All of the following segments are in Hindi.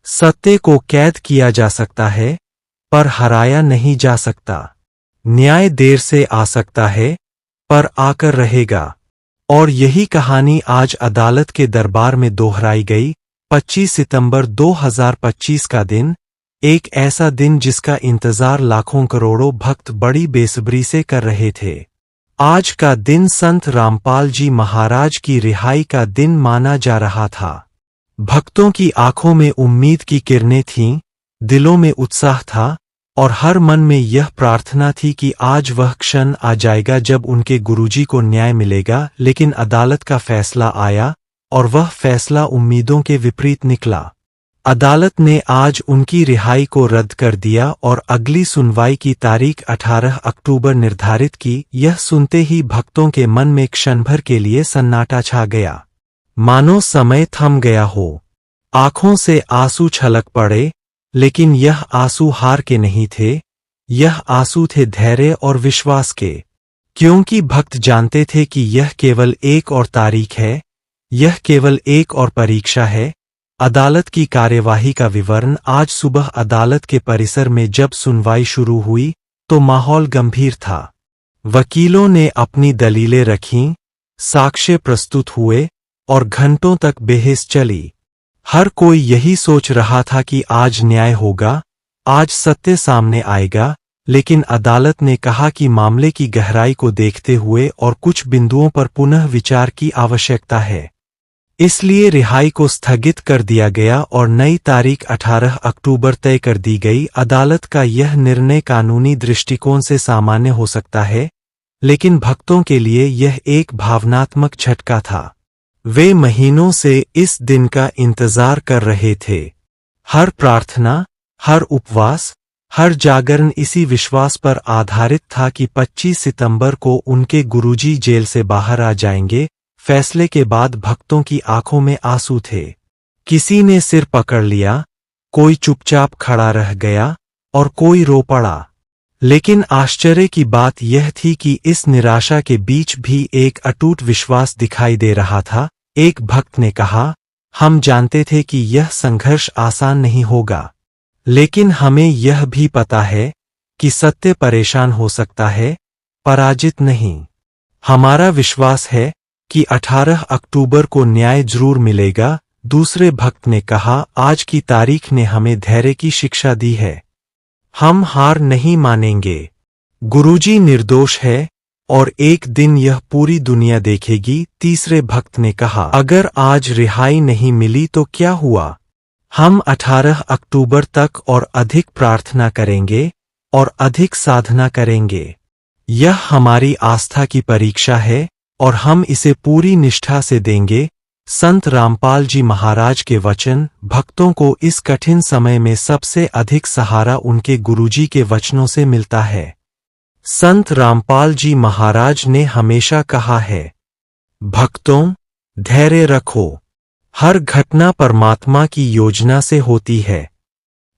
सत्य को कैद किया जा सकता है, पर हराया नहीं जा सकता। न्याय देर से आ सकता है, पर आकर रहेगा। और यही कहानी आज अदालत के दरबार में दोहराई गई। 25 सितंबर 2025 का दिन, एक ऐसा दिन जिसका इंतजार लाखों करोड़ों भक्त बड़ी बेसब्री से कर रहे थे। आज का दिन संत रामपाल जी महाराज की रिहाई का दिन माना जा रहा था। भक्तों की आंखों में उम्मीद की किरणें थीं, दिलों में उत्साह था और हर मन में यह प्रार्थना थी कि आज वह क्षण आ जाएगा जब उनके गुरुजी को न्याय मिलेगा। लेकिन अदालत का फैसला आया और वह फैसला उम्मीदों के विपरीत निकला। अदालत ने आज उनकी रिहाई को रद्द कर दिया और अगली सुनवाई की तारीख 18 अक्टूबर निर्धारित की। यह सुनते ही भक्तों के मन में क्षण भर के लिए सन्नाटा छा गया, मानो समय थम गया हो। आंखों से आंसू छलक पड़े, लेकिन यह आंसू हार के नहीं थे, यह आंसू थे धैर्य और विश्वास के। क्योंकि भक्त जानते थे कि यह केवल एक और तारीख है, यह केवल एक और परीक्षा है। अदालत की कार्यवाही का विवरण। आज सुबह अदालत के परिसर में जब सुनवाई शुरू हुई तो माहौल गंभीर था। वकीलों ने अपनी दलीलें रखीं, साक्ष्य प्रस्तुत हुए और घंटों तक बहस चली। हर कोई यही सोच रहा था कि आज न्याय होगा, आज सत्य सामने आएगा। लेकिन अदालत ने कहा कि मामले की गहराई को देखते हुए और कुछ बिंदुओं पर पुनः विचार की आवश्यकता है, इसलिए रिहाई को स्थगित कर दिया गया और नई तारीख 18 अक्टूबर तय कर दी गई। अदालत का यह निर्णय कानूनी दृष्टिकोण से सामान्य हो सकता है, लेकिन भक्तों के लिए यह एक भावनात्मक झटका था। वे महीनों से इस दिन का इंतजार कर रहे थे। हर प्रार्थना, हर उपवास, हर जागरण इसी विश्वास पर आधारित था कि 25 सितंबर को उनके गुरुजी जेल से बाहर आ जाएंगे। फैसले के बाद भक्तों की आंखों में आंसू थे। किसी ने सिर पकड़ लिया, कोई चुपचाप खड़ा रह गया और कोई रो पड़ा। लेकिन आश्चर्य की बात यह थी कि इस निराशा के बीच भी एक अटूट विश्वास दिखाई दे रहा था। एक भक्त ने कहा, हम जानते थे कि यह संघर्ष आसान नहीं होगा, लेकिन हमें यह भी पता है कि सत्य परेशान हो सकता है, पराजित नहीं। हमारा विश्वास है कि 18 अक्टूबर को न्याय जरूर मिलेगा। दूसरे भक्त ने कहा, आज की तारीख ने हमें धैर्य की शिक्षा दी है, हम हार नहीं मानेंगे। गुरुजी निर्दोष है और एक दिन यह पूरी दुनिया देखेगी। तीसरे भक्त ने कहा, अगर आज रिहाई नहीं मिली तो क्या हुआ, हम 18 अक्टूबर तक और अधिक प्रार्थना करेंगे और अधिक साधना करेंगे। यह हमारी आस्था की परीक्षा है और हम इसे पूरी निष्ठा से देंगे। संत रामपाल जी महाराज के वचन। भक्तों को इस कठिन समय में सबसे अधिक सहारा उनके गुरुजी के वचनों से मिलता है। संत रामपाल जी महाराज ने हमेशा कहा है, भक्तों, धैर्य रखो, हर घटना परमात्मा की योजना से होती है।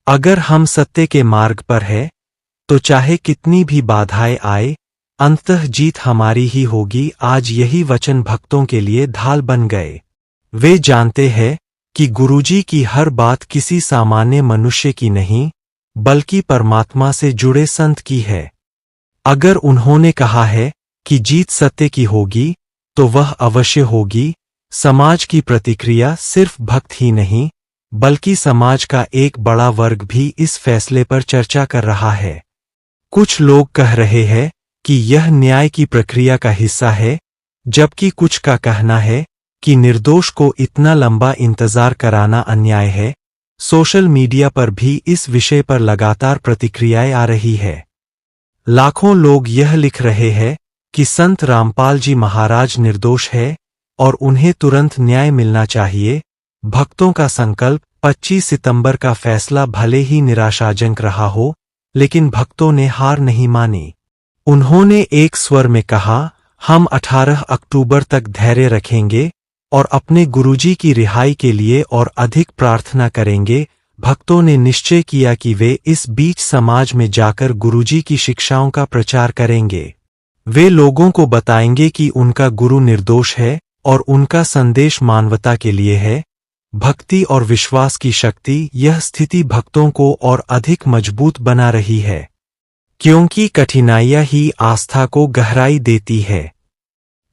अगर हम सत्य के मार्ग पर है, तो चाहे कितनी भी बाधाएं आए, अंततः जीत हमारी ही होगी। आज यही वचन भक्तों के लिए ढाल बन गए। वे जानते हैं कि गुरुजी की हर बात किसी सामान्य मनुष्य की नहीं, बल्कि परमात्मा से जुड़े संत की है। अगर उन्होंने कहा है कि जीत सत्य की होगी, तो वह अवश्य होगी। समाज की प्रतिक्रिया सिर्फ भक्त ही नहीं, बल्कि समाज का एक बड़ा वर्ग भी इस फैसले पर चर्चा कर रहा है। कुछ लोग कह रहे हैं कि यह न्याय की प्रक्रिया का हिस्सा है, जबकि कुछ का कहना है कि निर्दोष को इतना लंबा इंतजार कराना अन्याय है। सोशल मीडिया पर भी इस विषय पर लगातार प्रतिक्रियाएं आ रही है। लाखों लोग यह लिख रहे हैं कि संत रामपाल जी महाराज निर्दोष है और उन्हें तुरंत न्याय मिलना चाहिए। भक्तों का संकल्प। 25 सितंबर का फैसला भले ही निराशाजनक रहा हो, लेकिन भक्तों ने हार नहीं मानी। उन्होंने एक स्वर में कहा, हम 18 अक्टूबर तक धैर्य रखेंगे और अपने गुरुजी की रिहाई के लिए और अधिक प्रार्थना करेंगे। भक्तों ने निश्चय किया कि वे इस बीच समाज में जाकर गुरुजी की शिक्षाओं का प्रचार करेंगे। वे लोगों को बताएंगे कि उनका गुरु निर्दोष है और उनका संदेश मानवता के लिए है। भक्ति और विश्वास की शक्ति, यह स्थिति भक्तों को और अधिक मजबूत बना रही है, क्योंकि कठिनाइयां ही आस्था को गहराई देती है।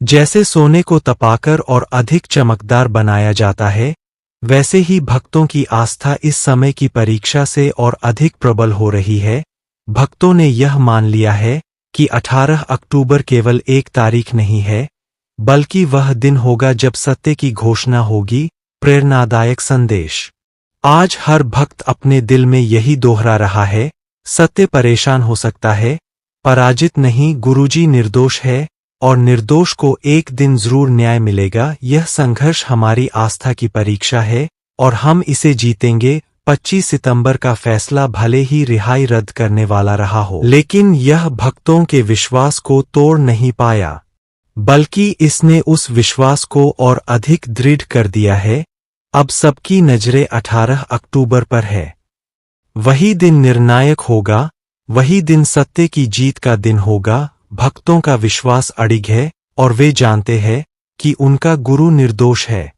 जैसे सोने को तपाकर और अधिक चमकदार बनाया जाता है, वैसे ही भक्तों की आस्था इस समय की परीक्षा से और अधिक प्रबल हो रही है। भक्तों ने यह मान लिया है कि 18 अक्टूबर केवल एक तारीख नहीं है, बल्कि वह दिन होगा जब सत्य की घोषणा होगी। प्रेरणादायक संदेश। आज हर भक्त अपने दिल में यही दोहरा रहा है, सत्य परेशान हो सकता है, पराजित नहीं, गुरुजी निर्दोष है और निर्दोष को एक दिन जरूर न्याय मिलेगा। यह संघर्ष हमारी आस्था की परीक्षा है और हम इसे जीतेंगे। 25 सितंबर का फैसला भले ही रिहाई रद्द करने वाला रहा हो, लेकिन यह भक्तों के विश्वास को तोड़ नहीं पाया, बल्कि इसने उस विश्वास को और अधिक दृढ़ कर दिया है। अब सबकी नजरें 18 अक्टूबर पर है। वही दिन निर्णायक होगा, वही दिन सत्य की जीत का दिन होगा। भक्तों का विश्वास अडिग है और वे जानते हैं कि उनका गुरु निर्दोष है,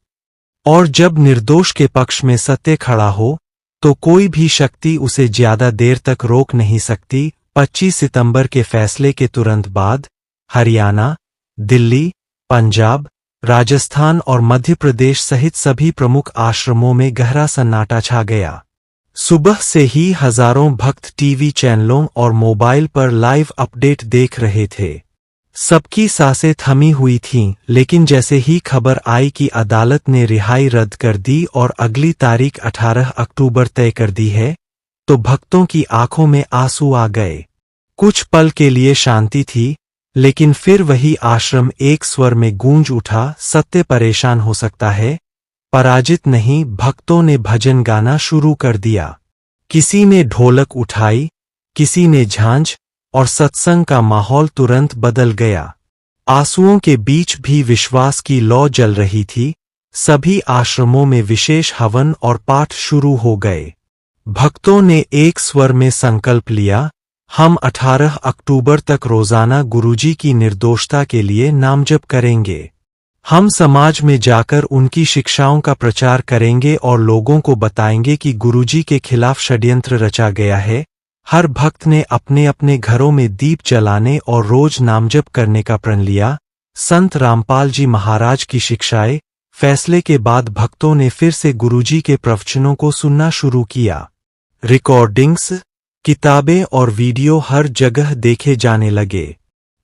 और जब निर्दोष के पक्ष में सत्य खड़ा हो तो कोई भी शक्ति उसे ज्यादा देर तक रोक नहीं सकती। 25 सितंबर के फैसले के तुरंत बाद हरियाणा, दिल्ली, पंजाब, राजस्थान और मध्य प्रदेश सहित सभी प्रमुख आश्रमों में गहरा सन्नाटा छा गया। सुबह से ही हजारों भक्त टीवी चैनलों और मोबाइल पर लाइव अपडेट देख रहे थे। सबकी सांसें थमी हुई थीं, लेकिन जैसे ही खबर आई कि अदालत ने रिहाई रद्द कर दी और अगली तारीख 18 अक्टूबर तय कर दी है, तो भक्तों की आंखों में आंसू आ गए। कुछ पल के लिए शांति थी, लेकिन फिर वही आश्रम एक स्वर में गूंज उठा, सत्य परेशान हो सकता है, पराजित नहीं। भक्तों ने भजन गाना शुरू कर दिया, किसी ने ढोलक उठाई, किसी ने झांझ, और सत्संग का माहौल तुरंत बदल गया। आंसुओं के बीच भी विश्वास की लौ जल रही थी। सभी आश्रमों में विशेष हवन और पाठ शुरू हो गए। भक्तों ने एक स्वर में संकल्प लिया, हम 18 अक्टूबर तक रोजाना गुरुजी की निर्दोषता के लिए नामजप करेंगे। हम समाज में जाकर उनकी शिक्षाओं का प्रचार करेंगे और लोगों को बताएंगे कि गुरुजी के खिलाफ षड्यंत्र रचा गया है। हर भक्त ने अपने अपने घरों में दीप जलाने और रोज नामजप करने का प्रण लिया। संत रामपाल जी महाराज की शिक्षाएं। फैसले के बाद भक्तों ने फिर से गुरुजी के प्रवचनों को सुनना शुरू किया। रिकॉर्डिंग्स, किताबें और वीडियो हर जगह देखे जाने लगे।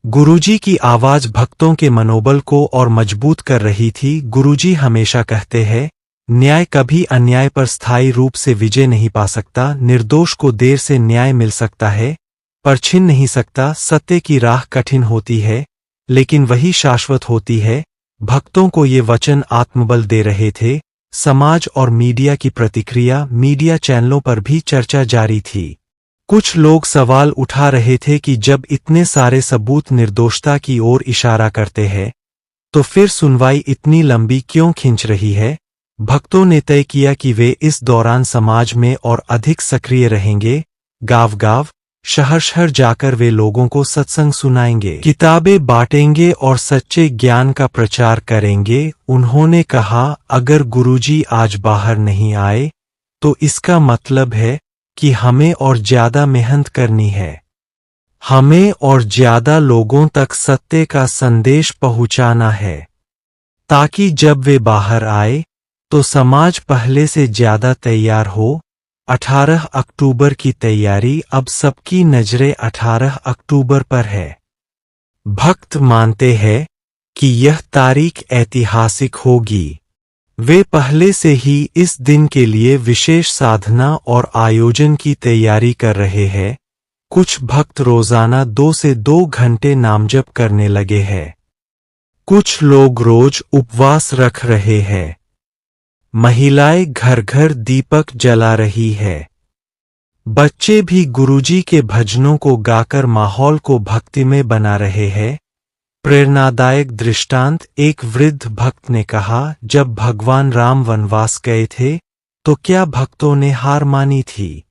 गुरुजी की आवाज भक्तों के मनोबल को और मजबूत कर रही थी। गुरुजी हमेशा कहते हैं, न्याय कभी अन्याय पर स्थायी रूप से विजय नहीं पा सकता। निर्दोष को देर से न्याय मिल सकता है, पर छिन नहीं सकता। सत्य की राह कठिन होती है, लेकिन वही शाश्वत होती है। भक्तों को ये वचन आत्मबल दे रहे थे। समाज और मीडिया की प्रतिक्रिया। मीडिया चैनलों पर भी चर्चा जारी थी। कुछ लोग सवाल उठा रहे थे कि जब इतने सारे सबूत निर्दोषता की ओर इशारा करते हैं, तो फिर सुनवाई इतनी लंबी क्यों खिंच रही है। भक्तों ने तय किया कि वे इस दौरान समाज में और अधिक सक्रिय रहेंगे। गांव-गांव, शहर-शहर जाकर वे लोगों को सत्संग सुनाएंगे, किताबें बांटेंगे और सच्चे ज्ञान का प्रचार करेंगे। उन्होंने कहा, अगर गुरुजी आज बाहर नहीं आए, तो इसका मतलब है कि हमें और ज्यादा मेहनत करनी है। हमें और ज्यादा लोगों तक सत्य का संदेश पहुंचाना है, ताकि जब वे बाहर आए तो समाज पहले से ज्यादा तैयार हो। 18 अक्टूबर की तैयारी। अब सबकी नजरें 18 अक्टूबर पर है। भक्त मानते हैं कि यह तारीख ऐतिहासिक होगी। वे पहले से ही इस दिन के लिए विशेष साधना और आयोजन की तैयारी कर रहे हैं। कुछ भक्त रोजाना 2 से 2 घंटे नामजप करने लगे हैं। कुछ लोग रोज उपवास रख रहे हैं। महिलाएं घर घर दीपक जला रही है। बच्चे भी गुरुजी के भजनों को गाकर माहौल को भक्तिमय बना रहे हैं। प्रेरणादायक दृष्टांत। एक वृद्ध भक्त ने कहा, जब भगवान राम वनवास गए थे तो क्या भक्तों ने हार मानी थी?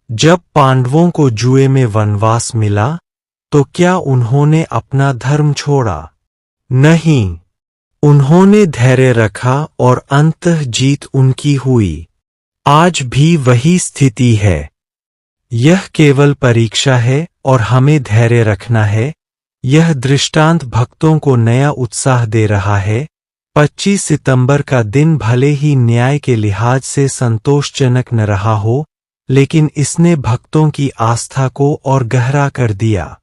जब पांडवों को जुए में वनवास मिला तो क्या उन्होंने अपना धर्म छोड़ा? नहीं, उन्होंने धैर्य रखा और अंततः जीत उनकी हुई। आज भी वही स्थिति है। यह केवल परीक्षा है और हमें धैर्य रखना है। यह दृष्टांत भक्तों को नया उत्साह दे रहा है। 25 सितंबर का दिन भले ही न्याय के लिहाज से संतोषजनक न रहा हो, लेकिन इसने भक्तों की आस्था को और गहरा कर दिया।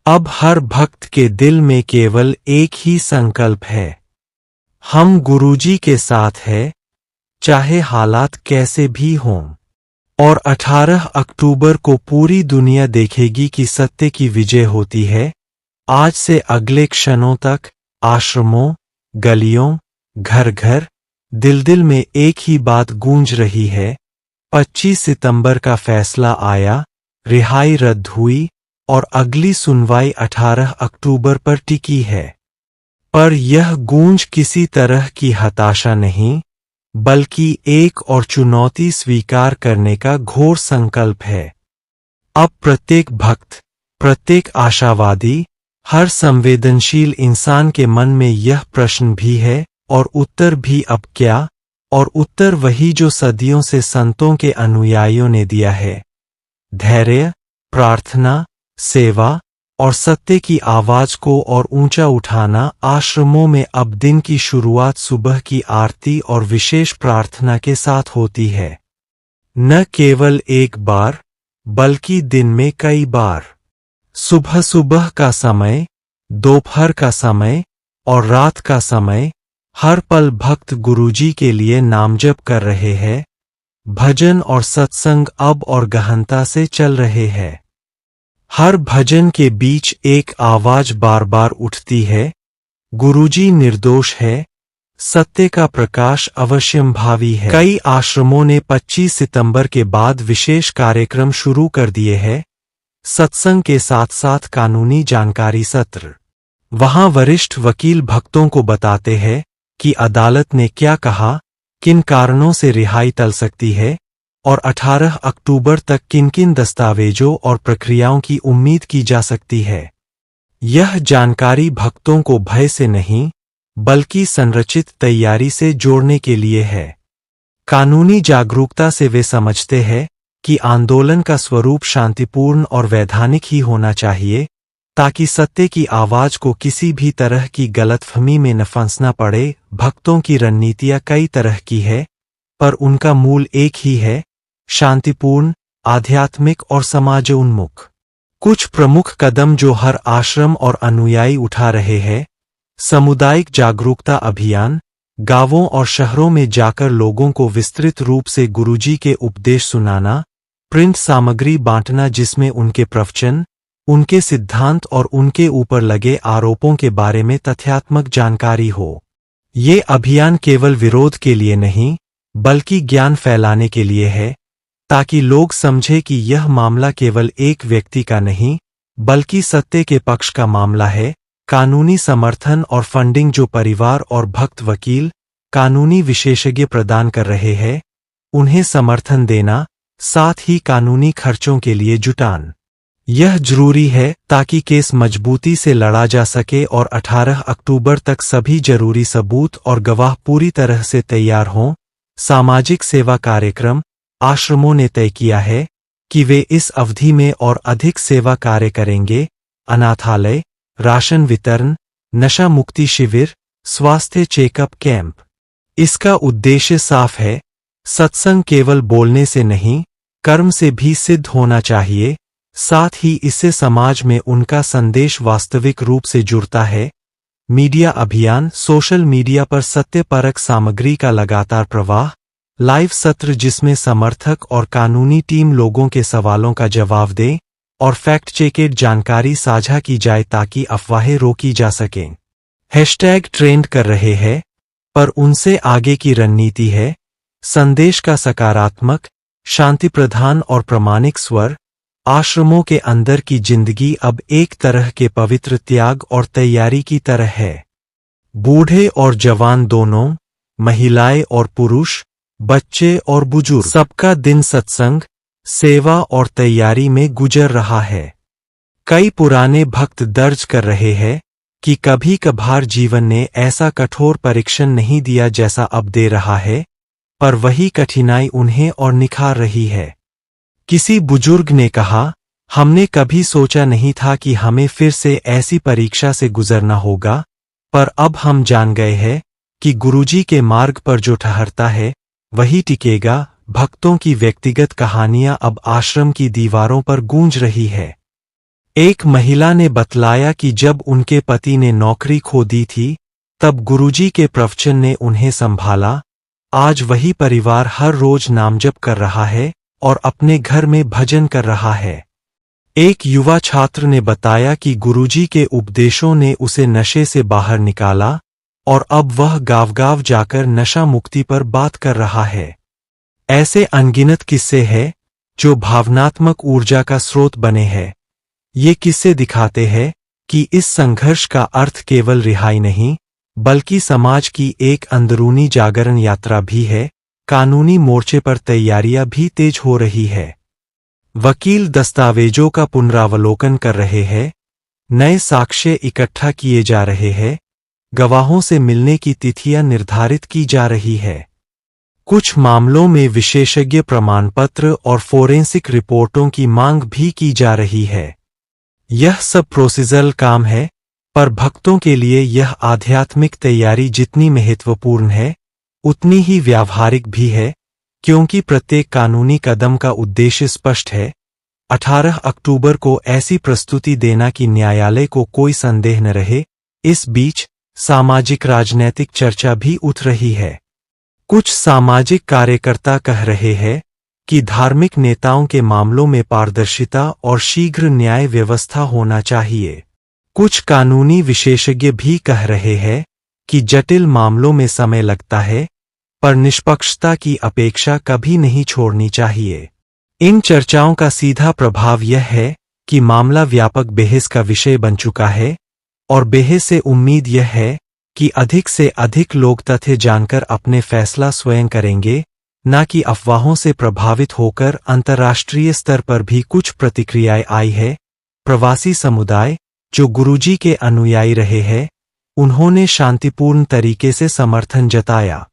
अब हर भक्त के दिल में केवल एक ही संकल्प है, हम गुरुजी के साथ हैं, चाहे हालात कैसे भी हों। और 18 अक्टूबर को पूरी दुनिया देखेगी कि सत्य की विजय होती है। आज से अगले क्षणों तक आश्रमों, गलियों, घर घर, दिल दिल में एक ही बात गूंज रही है। 25 सितंबर का फैसला आया, रिहाई रद्द हुई और अगली सुनवाई 18 अक्टूबर पर टिकी है। पर यह गूंज किसी तरह की हताशा नहीं, बल्कि एक और चुनौती स्वीकार करने का घोर संकल्प है। अब प्रत्येक भक्त, प्रत्येक आशावादी, हर संवेदनशील इंसान के मन में यह प्रश्न भी है और उत्तर भी अब क्या, और उत्तर वही जो सदियों से संतों के अनुयायियों ने दिया है। धैर्य, प्रार्थना, सेवा और सत्य की आवाज को और ऊंचा उठाना। आश्रमों में अब दिन की शुरुआत सुबह की आरती और विशेष प्रार्थना के साथ होती है। न केवल एक बार, बल्कि दिन में कई बार। सुबह सुबह का समय, दोपहर का समय और रात का समय, हर पल भक्त गुरुजी के लिए नामजप कर रहे हैं। भजन और सत्संग अब और गहनता से चल रहे हैं। हर भजन के बीच एक आवाज बार बार उठती है, गुरुजी निर्दोष है, सत्य का प्रकाश अवश्यंभावी है। कई आश्रमों ने 25 सितंबर के बाद विशेष कार्यक्रम शुरू कर दिए हैं। सत्संग के साथ साथ कानूनी जानकारी सत्र। वहां वरिष्ठ वकील भक्तों को बताते हैं कि अदालत ने क्या कहा, किन कारणों से रिहाई टल सकती है और 18 अक्टूबर तक किन किन दस्तावेजों और प्रक्रियाओं की उम्मीद की जा सकती है। यह जानकारी भक्तों को भय से नहीं, बल्कि संरचित तैयारी से जोड़ने के लिए है। कानूनी जागरूकता से वे समझते हैं कि आंदोलन का स्वरूप शांतिपूर्ण और वैधानिक ही होना चाहिए, ताकि सत्य की आवाज को किसी भी तरह की गलतफहमी में न फंसना पड़े। भक्तों की रणनीतियां कई तरह की है, पर उनका मूल एक ही है, शांतिपूर्ण, आध्यात्मिक और समाजोन्मुख। कुछ प्रमुख कदम जो हर आश्रम और अनुयायी उठा रहे हैं। सामुदायिक जागरूकता अभियान, गांवों और शहरों में जाकर लोगों को विस्तृत रूप से गुरुजी के उपदेश सुनाना। प्रिंट सामग्री बांटना जिसमें उनके प्रवचन, उनके सिद्धांत और उनके ऊपर लगे आरोपों के बारे में तथ्यात्मक जानकारी हो। ये अभियान केवल विरोध के लिए नहीं, बल्कि ज्ञान फैलाने के लिए है, ताकि लोग समझे कि यह मामला केवल एक व्यक्ति का नहीं, बल्कि सत्य के पक्ष का मामला है। कानूनी समर्थन और फंडिंग जो परिवार और भक्त वकील, कानूनी विशेषज्ञ प्रदान कर रहे हैं, उन्हें समर्थन देना, साथ ही कानूनी खर्चों के लिए जुटान। यह जरूरी है ताकि केस मजबूती से लड़ा जा सके और 18 अक्टूबर तक सभी जरूरी सबूत और गवाह पूरी तरह से तैयार हों। सामाजिक सेवा कार्यक्रम, आश्रमों ने तय किया है कि वे इस अवधि में और अधिक सेवा कार्य करेंगे। अनाथालय, राशन वितरण, नशा मुक्ति शिविर, स्वास्थ्य चेकअप कैंप। इसका उद्देश्य साफ है, सत्संग केवल बोलने से नहीं, कर्म से भी सिद्ध होना चाहिए। साथ ही इससे समाज में उनका संदेश वास्तविक रूप से जुड़ता है। मीडिया अभियान, सोशल मीडिया पर सत्यपरक सामग्री का लगातार प्रवाह, लाइव सत्र जिसमें समर्थक और कानूनी टीम लोगों के सवालों का जवाब दें और फैक्ट चेकेड जानकारी साझा की जाए ताकि अफवाहें रोकी जा सकें। हैशटैग ट्रेंड कर रहे हैं, पर उनसे आगे की रणनीति है। संदेश का सकारात्मक, शांति प्रधान और प्रामाणिक स्वर। आश्रमों के अंदर की जिंदगी अब एक तरह के पवित्र त्याग और तैयारी की तरह है। बूढ़े और जवान दोनों, महिलाएं और पुरुष, बच्चे और बुजुर्ग, सबका दिन सत्संग, सेवा और तैयारी में गुजर रहा है। कई पुराने भक्त दर्ज कर रहे हैं कि कभी कभार जीवन ने ऐसा कठोर परीक्षण नहीं दिया जैसा अब दे रहा है, पर वही कठिनाई उन्हें और निखार रही है। किसी बुजुर्ग ने कहा, हमने कभी सोचा नहीं था कि हमें फिर से ऐसी परीक्षा से गुजरना होगा, पर अब हम जान गए हैं कि गुरुजी के मार्ग पर जो ठहरता है वही टिकेगा। भक्तों की व्यक्तिगत कहानियां अब आश्रम की दीवारों पर गूंज रही है। एक महिला ने बतलाया कि जब उनके पति ने नौकरी खो दी थी, तब गुरुजी के प्रवचन ने उन्हें संभाला। आज वही परिवार हर रोज नामजप कर रहा है और अपने घर में भजन कर रहा है। एक युवा छात्र ने बताया कि गुरुजी के उपदेशों ने उसे नशे से बाहर निकाला और अब वह गांव-गांव जाकर नशा मुक्ति पर बात कर रहा है। ऐसे अनगिनत किस्से हैं जो भावनात्मक ऊर्जा का स्रोत बने हैं। ये किस्से दिखाते हैं कि इस संघर्ष का अर्थ केवल रिहाई नहीं, बल्कि समाज की एक अंदरूनी जागरण यात्रा भी है। कानूनी मोर्चे पर तैयारियां भी तेज हो रही है। वकील दस्तावेजों का पुनरावलोकन कर रहे हैं, नए साक्ष्य इकट्ठा किए जा रहे हैं, गवाहों से मिलने की तिथियां निर्धारित की जा रही है। कुछ मामलों में विशेषज्ञ प्रमाण पत्र और फोरेंसिक रिपोर्टों की मांग भी की जा रही है। यह सब प्रोसीजरल काम है, पर भक्तों के लिए यह आध्यात्मिक तैयारी जितनी महत्वपूर्ण है, उतनी ही व्यावहारिक भी है, क्योंकि प्रत्येक कानूनी कदम का उद्देश्य स्पष्ट है। 18 अक्टूबर को ऐसी प्रस्तुति देना कि न्यायालय को कोई संदेह न रहे। इस बीच सामाजिक राजनैतिक चर्चा भी उठ रही है। कुछ सामाजिक कार्यकर्ता कह रहे हैं कि धार्मिक नेताओं के मामलों में पारदर्शिता और शीघ्र न्याय व्यवस्था होना चाहिए। कुछ कानूनी विशेषज्ञ भी कह रहे हैं कि जटिल मामलों में समय लगता है, पर निष्पक्षता की अपेक्षा कभी नहीं छोड़नी चाहिए। इन चर्चाओं का सीधा प्रभाव यह है कि मामला व्यापक बहस का विषय बन चुका है, और बहस से उम्मीद यह है कि अधिक से अधिक लोग तथ्य जानकर अपने फैसला स्वयं करेंगे, न कि अफवाहों से प्रभावित होकर। अंतर्राष्ट्रीय स्तर पर भी कुछ प्रतिक्रियाएं आई है। प्रवासी समुदाय जो गुरुजी के अनुयायी रहे हैं, उन्होंने शांतिपूर्ण तरीके से समर्थन जताया।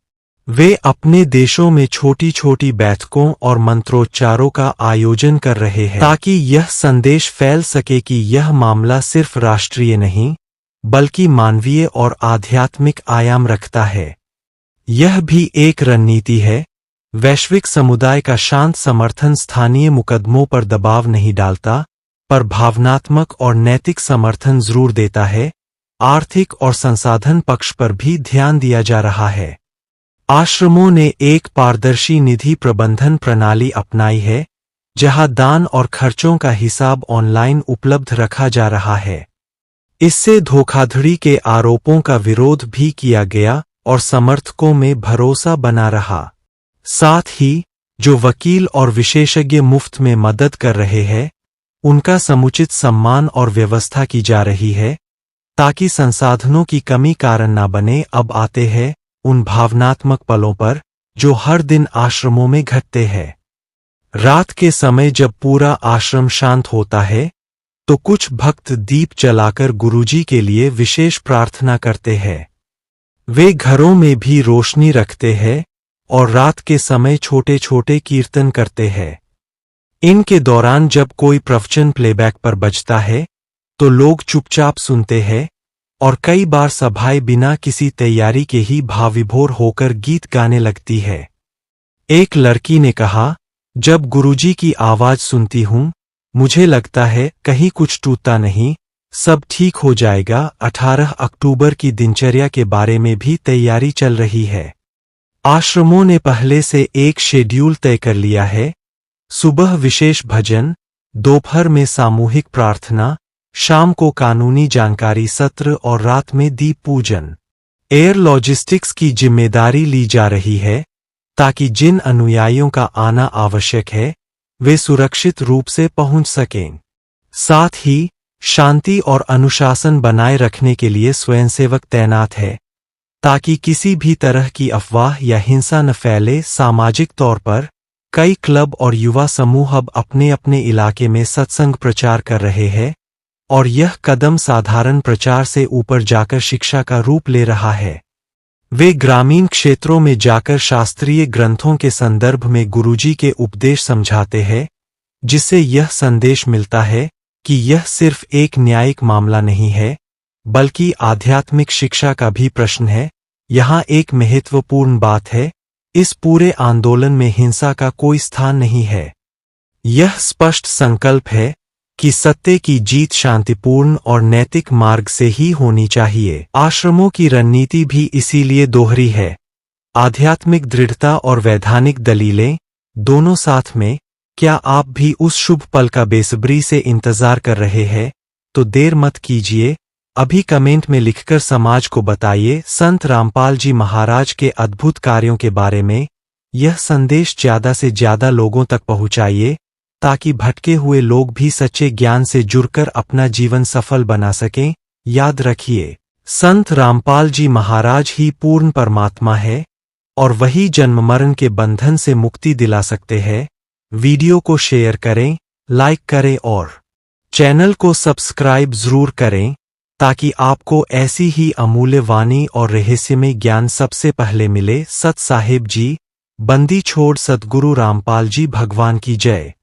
वे अपने देशों में छोटी छोटी बैठकों और मंत्रोच्चारों का आयोजन कर रहे हैं, ताकि यह संदेश फैल सके कि यह मामला सिर्फ राष्ट्रीय नहीं, बल्कि मानवीय और आध्यात्मिक आयाम रखता है। यह भी एक रणनीति है। वैश्विक समुदाय का शांत समर्थन स्थानीय मुकदमों पर दबाव नहीं डालता, पर भावनात्मक और नैतिक समर्थन जरूर देता है। आर्थिक और संसाधन पक्ष पर भी ध्यान दिया जा रहा है। आश्रमों ने एक पारदर्शी निधि प्रबंधन प्रणाली अपनाई है, जहां दान और खर्चों का हिसाब ऑनलाइन उपलब्ध रखा जा रहा है। इससे धोखाधड़ी के आरोपों का विरोध भी किया गया और समर्थकों में भरोसा बना रहा। साथ ही जो वकील और विशेषज्ञ मुफ्त में मदद कर रहे हैं, उनका समुचित सम्मान और व्यवस्था की जा रही है, ताकि संसाधनों की कमी कारण न बने। अब आते हैं उन भावनात्मक पलों पर जो हर दिन आश्रमों में घटते हैं। रात के समय जब पूरा आश्रम शांत होता है, तो कुछ भक्त दीप जलाकर गुरुजी के लिए विशेष प्रार्थना करते हैं। वे घरों में भी रोशनी रखते हैं और रात के समय छोटे छोटे कीर्तन करते हैं। इनके दौरान जब कोई प्रवचन प्लेबैक पर बजता है, तो लोग चुपचाप सुनते हैं, और कई बार सभाएं बिना किसी तैयारी के ही भावविभोर होकर गीत गाने लगती है। एक लड़की ने कहा, जब गुरुजी की आवाज सुनती हूं, मुझे लगता है कहीं कुछ टूटता नहीं, सब ठीक हो जाएगा। 18 अक्टूबर की दिनचर्या के बारे में भी तैयारी चल रही है। आश्रमों ने पहले से एक शेड्यूल तय कर लिया है। सुबह विशेष भजन, दोपहर में सामूहिक प्रार्थना, शाम को कानूनी जानकारी सत्र और रात में दीप पूजन। एयर लॉजिस्टिक्स की जिम्मेदारी ली जा रही है, ताकि जिन अनुयायियों का आना आवश्यक है, वे सुरक्षित रूप से पहुंच सकें। साथ ही शांति और अनुशासन बनाए रखने के लिए स्वयंसेवक तैनात है, ताकि किसी भी तरह की अफवाह या हिंसा न फैले। सामाजिक तौर पर कई क्लब और युवा समूह अब अपने अपने इलाके में सत्संग प्रचार कर रहे हैं, और यह कदम साधारण प्रचार से ऊपर जाकर शिक्षा का रूप ले रहा है। वे ग्रामीण क्षेत्रों में जाकर शास्त्रीय ग्रंथों के संदर्भ में गुरुजी के उपदेश समझाते हैं, जिससे यह संदेश मिलता है कि यह सिर्फ एक न्यायिक मामला नहीं है, बल्कि आध्यात्मिक शिक्षा का भी प्रश्न है। यहाँ एक महत्वपूर्ण बात है, इस पूरे आंदोलन में हिंसा का कोई स्थान नहीं है। यह स्पष्ट संकल्प है कि सत्य की जीत शांतिपूर्ण और नैतिक मार्ग से ही होनी चाहिए। आश्रमों की रणनीति भी इसीलिए दोहरी है, आध्यात्मिक दृढ़ता और वैधानिक दलीलें दोनों साथ में। क्या आप भी उस शुभ पल का बेसब्री से इंतजार कर रहे हैं? तो देर मत कीजिए, अभी कमेंट में लिखकर समाज को बताइए संत रामपाल जी महाराज के अद्भुत कार्यों के बारे में। यह संदेश ज्यादा से ज्यादा लोगों तक पहुंचाइए, ताकि भटके हुए लोग भी सच्चे ज्ञान से जुड़कर अपना जीवन सफल बना सकें। याद रखिए, संत रामपाल जी महाराज ही पूर्ण परमात्मा है और वही जन्म मरण के बंधन से मुक्ति दिला सकते हैं। वीडियो को शेयर करें, लाइक करें और चैनल को सब्सक्राइब जरूर करें, ताकि आपको ऐसी ही अमूल्य वाणी और रहस्यमय ज्ञान सबसे पहले मिले। सत साहिब जी, बंदी छोड़ सद्गुरु रामपाल जी भगवान की जय।